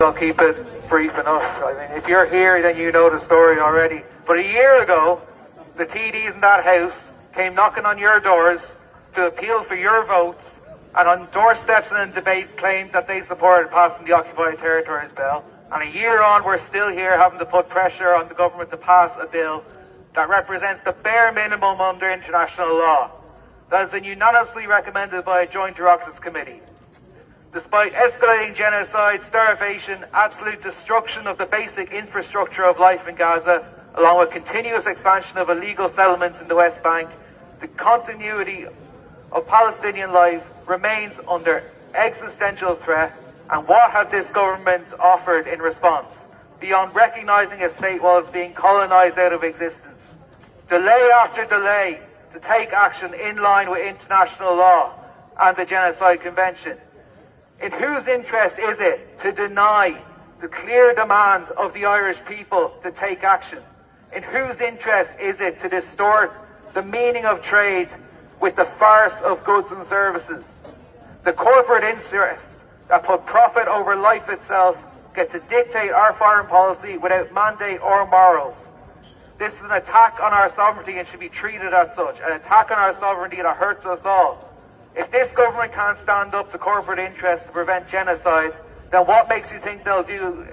I'll keep it brief enough. I mean, if you're here, then you know the story already. But a year ago, the TDs in that house came knocking on your doors to appeal for your votes, and on doorsteps and in debates claimed that they supported passing the Occupied Territories Bill. And a year on, we're still here having to put pressure on the government to pass a bill that represents the bare minimum under international law. That has been unanimously recommended by a joint Oireachtas committee. Despite escalating genocide, starvation, absolute destruction of the basic infrastructure of life in Gaza, along with continuous expansion of illegal settlements in the West Bank, the continuity of Palestinian life remains under existential threat. And what has this government offered in response, beyond recognising a state while it's being colonised out of existence? Delay after delay to take action in line with international law and the Genocide Convention. In whose interest is it to deny the clear demand of the Irish people to take action? In whose interest is it to distort the meaning of trade with the farce of goods and services? The corporate interests that put profit over life itself get to dictate our foreign policy without mandate or morals. This is an attack on our sovereignty and should be treated as such, an attack on our sovereignty that hurts us all. If this government can't stand up to corporate interests to prevent genocide, then what makes you think they'll do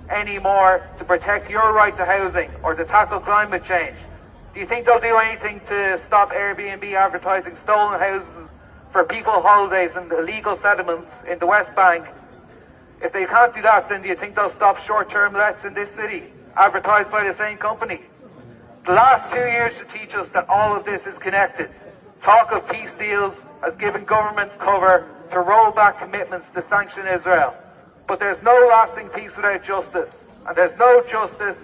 any more to protect your right to housing or to tackle climate change? Do you think they'll do anything to stop Airbnb advertising stolen houses for people holidays and illegal settlements in the West Bank? If they can't do that, then do you think they'll stop short-term lets in this city, advertised by the same company? The last 2 years should teach us that all of this is connected. Talk of peace deals has given governments cover to roll back commitments to sanction Israel. But there's no lasting peace without justice. And there's no justice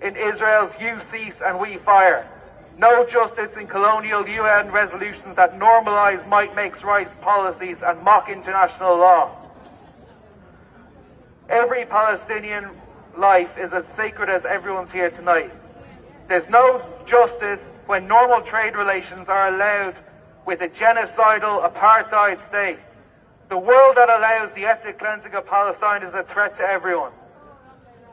in Israel's "you cease and we fire." No justice in colonial UN resolutions that normalise might makes right policies and mock international law. Every Palestinian life is as sacred as everyone's here tonight. There's no justice when normal trade relations are allowed with a genocidal apartheid state. The world that allows the ethnic cleansing of Palestine is a threat to everyone.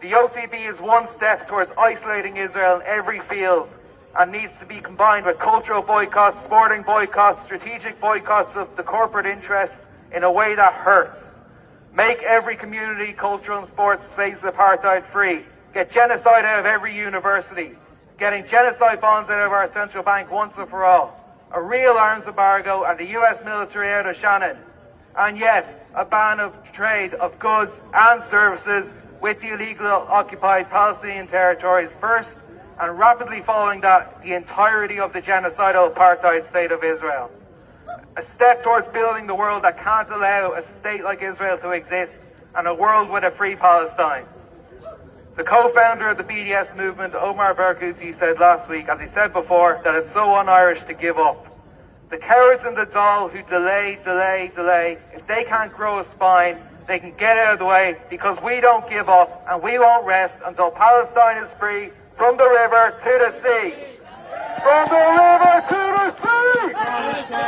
The OTB is one step towards isolating Israel in every field and needs to be combined with cultural boycotts, sporting boycotts, strategic boycotts of the corporate interests in a way that hurts. Make every community, cultural and sports space apartheid free. Get genocide out of every university. Getting genocide bonds out of our central bank once and for all. A real arms embargo and the US military out of Shannon. And yes, a ban of trade of goods and services with the illegal occupied Palestinian territories first, and rapidly following that, the entirety of the genocidal apartheid state of Israel. A step towards building the world that can't allow a state like Israel to exist, and a world with a free Palestine. The co-founder of the BDS movement, Omar Barghouti, said last week, as he said before, that it's so un-Irish to give up. The cowards in the Dáil who delay, if they can't grow a spine, they can get out of the way, because we don't give up and we won't rest until Palestine is free from the river to the sea. From the river to the sea!